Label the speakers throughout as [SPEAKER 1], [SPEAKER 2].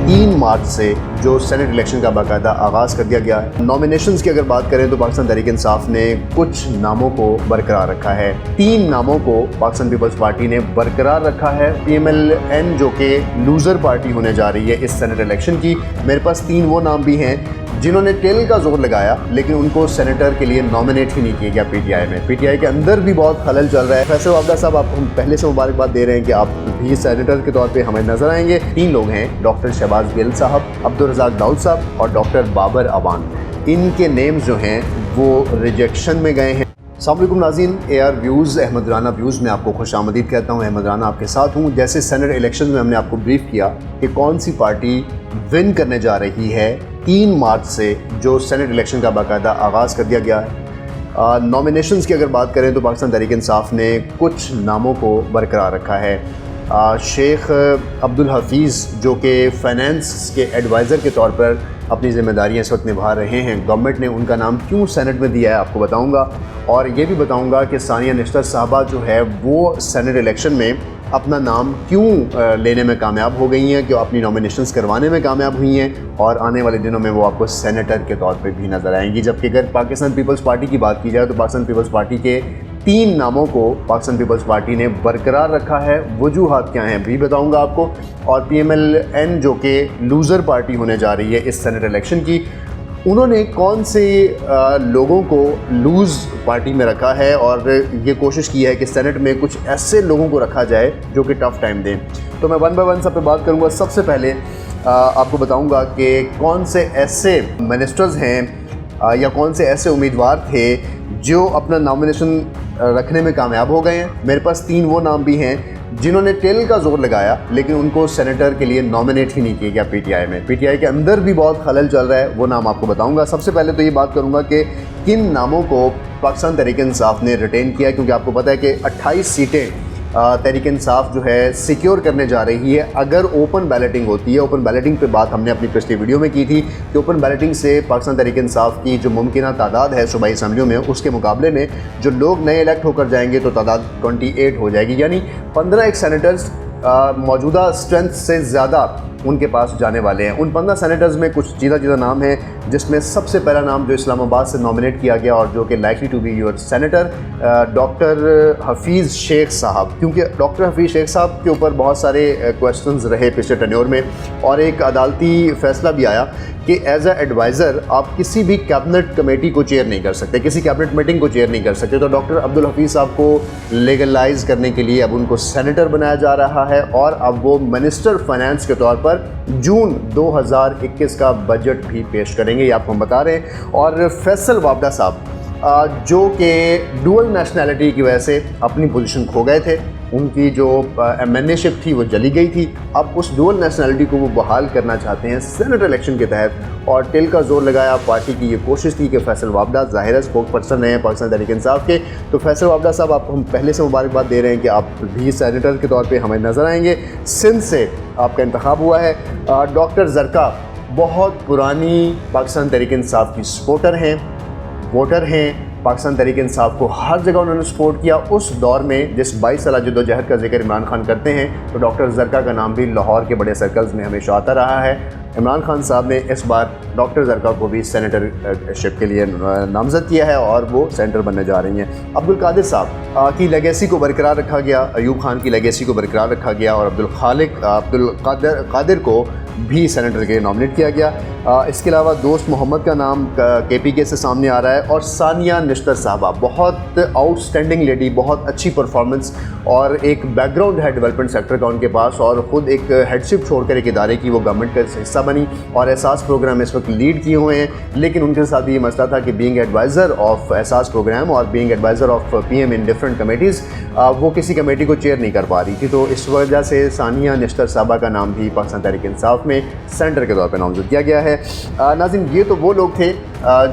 [SPEAKER 1] 3 مارچ سے جو Saint election کا باقاعدہ آغاز کر دیا گیا ہے۔ نامینیشنز کی اگر بات کریں تو پاکستان تحریک انصاف نے کچھ ناموں کو برقرار رکھا ہے۔ 3 ناموں کو پاکستان پیپلز پارٹی نے برقرار رکھا ہے۔ پی ایم ایل این جو کہ لوزر پارٹی ہونے جا رہی ہے اس سینٹ الیکشن کی، میرے پاس 3 وہ نام بھی ہیں جنہوں نے ٹیل کا زور لگایا لیکن ان کو سینیٹر کے لیے نامینیٹ ہی نہیں کیا گیا پی ٹی آئی میں۔ پی ٹی آئی کے اندر بھی بہت خلل چل رہا ہے۔ فیصل وابدہ صاحب، آپ ہم پہلے سے مبارکباد دے رہے ہیں کہ آپ بھی سینیٹر کے طور پہ ہمیں نظر آئیں گے۔ 3 لوگ ہیں، ڈاکٹر شہباز گل صاحب، عبدالرزاق داؤد صاحب اور ڈاکٹر بابر اوان۔ ان کے نیمز جو ہیں وہ ریجیکشن میں گئے ہیں۔ السلام علیکم ناظرین، A R views Ahmed Rana views میں آپ کو خوش آمدید کہتا ہوں۔ احمد رانا آپ کے ساتھ ہوں۔ جیسے سینٹ الیکشن میں ہم نے آپ کو بریف کیا کہ کون سی پارٹی ون کرنے جا رہی ہے، 3 مارچ سے جو سینٹ الیکشن کا باقاعدہ آغاز کر دیا گیا ہے۔ نامینیشنز کی اگر بات کریں تو پاکستان تحریک انصاف نے کچھ ناموں کو برقرار رکھا ہے۔ شیخ عبدالحفیظ جو کہ فائنینس کے ایڈوائزر کے طور پر اپنی ذمہ داریاں اس وقت نبھا رہے ہیں، گورنمنٹ نے ان کا نام کیوں سینٹ میں دیا ہے آپ کو بتاؤں گا، اور یہ بھی بتاؤں گا کہ ثانیہ نشتر صاحبہ جو ہے وہ سینٹ الیکشن میں اپنا نام کیوں لینے میں کامیاب ہو گئی ہیں، کہ اپنی نامینیشنز کروانے میں کامیاب ہوئی ہیں، اور آنے والے دنوں میں وہ آپ کو سینیٹر کے طور پہ بھی نظر آئیں گی۔ جبکہ اگر پاکستان پیپلز پارٹی کی بات کی جائے تو پاکستان پیپلز پارٹی کے 3 ناموں کو پاکستان پیپلز پارٹی نے برقرار رکھا ہے۔ وجوہات کیا ہیں بھی بتاؤں گا آپ کو، اور پی ایم ایل این جو کہ لوزر پارٹی ہونے جا رہی ہے اس سینٹ الیکشن کی، انہوں نے کون سے لوگوں کو لوز پارٹی میں رکھا ہے، اور یہ کوشش کی ہے کہ سینٹ میں کچھ ایسے لوگوں کو رکھا جائے جو کہ ٹف ٹائم دیں۔ تو میں 1 بائی 1 سب پہ بات کروں گا۔ سب سے پہلے آپ کو بتاؤں گا کہ کون سے ایسے منسٹرز ہیں یا کون سے ایسے امیدوار تھے جو اپنا نامینیشن رکھنے میں کامیاب ہو گئے ہیں۔ میرے پاس 3 وہ نام بھی ہیں جنہوں نے ٹیل کا زور لگایا لیکن ان کو سینیٹر کے لیے نامینیٹ ہی نہیں کیا گیا پی ٹی آئی میں۔ پی ٹی آئی کے اندر بھی بہت خلل چل رہا ہے، وہ نام آپ کو بتاؤں گا۔ سب سے پہلے تو یہ بات کروں گا کہ کن ناموں کو پاکستان تحریک انصاف نے ریٹین کیا، کیونکہ آپ کو پتہ ہے کہ 28 سیٹیں تحریک انصاف جو ہے سیکیور کرنے جا رہی ہے اگر اوپن بیلٹنگ ہوتی ہے۔ اوپن بیلٹنگ پہ بات ہم نے اپنی پچھلی ویڈیو میں کی تھی کہ اوپن بیلٹنگ سے پاکستان تحریک انصاف کی جو ممکنہ تعداد ہے صوبائی اسمبلیوں میں، اس کے مقابلے میں جو لوگ نئے الیکٹ ہو کر جائیں گے تو تعداد 28 ہو جائے گی، یعنی 15 ایک سینیٹرز موجودہ اسٹرینتھ سے زیادہ ان کے پاس جانے والے ہیں۔ ان 15 سینیٹرز میں کچھ چیدہ نام ہیں، جس میں سب سے پہلا نام جو اسلام آباد سے نامینیٹ کیا گیا اور جو کہ likely to be your senator, doctor Hafeez Sheikh صاحب، کیونکہ ڈاکٹر حفیظ شیخ صاحب کے اوپر بہت سارے کویسچنز رہے پچھلے ٹینیور میں، اور ایک عدالتی فیصلہ بھی آیا کہ ایز اے ایڈوائزر آپ کسی بھی کیبنٹ کمیٹی کو چیئر نہیں کر سکتے، کسی کیبنٹ میٹنگ کو چیئر نہیں کر سکتے۔ تو ڈاکٹر عبدالحفیظ صاحب کو لیگلائز کرنے کے لیے اب ان کو سینیٹر بنایا جا رہا ہے، اور اب وہ منسٹر فائنانس کے طور پر جون 2021 کا بجٹ بھی پیش کریں گے، یہ آپ کو ہم بتا رہے ہیں۔ اور فیصل وابدہ صاحب جو کہ ڈوئل نیشنلٹی کی وجہ سے اپنی پوزیشن کھو گئے تھے، ان کی جو ایم این اے شپ تھی وہ چلی گئی تھی، اب اس ڈوئل نیشنلٹی کو وہ بحال کرنا چاہتے ہیں سینٹ الیکشن کے تحت، اور ٹیل کا زور لگایا۔ پارٹی کی یہ کوشش تھی کہ فیصل وابدہ ظاہر ہے اسپوک پرسن ہیں پاکستان تحریک انصاف کے، تو فیصل وابدہ صاحب آپ ہم پہلے سے مبارکباد دے رہے ہیں کہ آپ بھی سینیٹر کے طور پہ ہمیں نظر آئیں گے۔ سندھ سے آپ کا انتخاب ہوا ہے۔ ڈاکٹر زرکا بہت پرانی پاکستان تحریک انصاف کی سپورٹر ہیں، ووٹر ہیں، پاکستان تحریک انصاف کو ہر جگہ انہوں نے سپورٹ کیا۔ اس دور میں جس 22 سالہ جدوجہد کا ذکر عمران خان کرتے ہیں تو ڈاکٹر زرکا کا نام بھی لاہور کے بڑے سرکلز میں ہمیشہ آتا رہا ہے۔ عمران خان صاحب نے اس بار ڈاکٹر زرکا کو بھی سینیٹر شپ کے لیے نامزد کیا ہے اور وہ سینیٹر بننے جا رہی ہیں۔ عبدالقادر صاحب کی لیگیسی کو برقرار رکھا گیا، ایوب خان کی لیگیسی کو برقرار رکھا گیا، اور عبدالقادر کو بھی سینیٹر کے نامنیٹ کیا گیا۔ اس کے علاوہ دوست محمد کا نام کے پی کے سے سامنے آ رہا ہے، اور ثانیہ نشتر صاحبہ بہت آؤٹ اسٹینڈنگ لیڈی، بہت اچھی پرفارمنس اور ایک بیک گراؤنڈ ہے ڈیولپمنٹ سیکٹر کا ان کے پاس، اور خود ایک ہیڈ شپ چھوڑ کر ایک ادارے کی وہ گورنمنٹ کا حصہ بنی اور احساس پروگرام اس وقت لیڈ کیے ہوئے ہیں۔ لیکن ان کے ساتھ یہ مسئلہ تھا کہ being adviser of Ehsaas program اور being adviser of P M in different committees, وہ کسی کمیٹی کو چیئر نہیں کر پا رہی تھی، تو اس وجہ سے ثانیہ نشتر صاحبہ کا نام بھی پاکستان تحریک انصاف میں سینٹر کے طور پہ نامزد کیا گیا ہے۔ ناظرین، یہ تو وہ لوگ تھے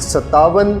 [SPEAKER 1] 57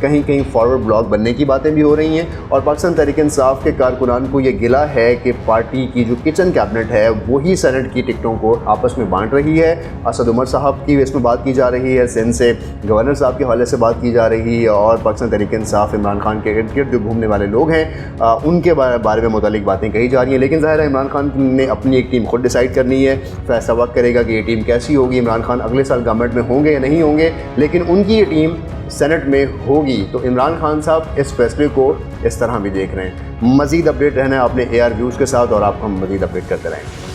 [SPEAKER 1] کہیں کہیں فارورڈ بلاک بننے کی باتیں بھی ہو رہی ہیں، اور پاکستان تحریک انصاف کے کارکنان کو یہ گلہ ہے کہ پارٹی کی جو کچن کیبنٹ ہے وہی سینٹ کی ٹکٹوں کو آپس میں بانٹ رہی ہے۔ اسد عمر صاحب کی اس میں بات کی جا رہی ہے، سندھ سے گورنر صاحب کے حوالے سے بات کی جا رہی ہے، اور پاکستان تحریک انصاف عمران خان کے ارد گرد جو گھومنے والے لوگ ہیں ان کے بارے میں متعلق باتیں کہی جا رہی ہیں۔ لیکن ظاہر ہے عمران خان نے اپنی ایک ٹیم خود ڈیسائیڈ کرنی ہے، فیصلہ وقت کرے گا کہ یہ ٹیم کیسی ہوگی، عمران خان اگلے سال گورنمنٹ میں ہوں گے یا نہیں ہوں گے، لیکن ان کی یہ ٹیم سینٹ میں ہوگی۔ تو عمران خان صاحب اس فیصلے کو اس طرح بھی دیکھ رہے ہیں۔ مزید اپڈیٹ رہنا ہے آپ نے AR ویوز کے ساتھ، اور آپ کو ہم مزید اپڈیٹ کرتے رہیں گے۔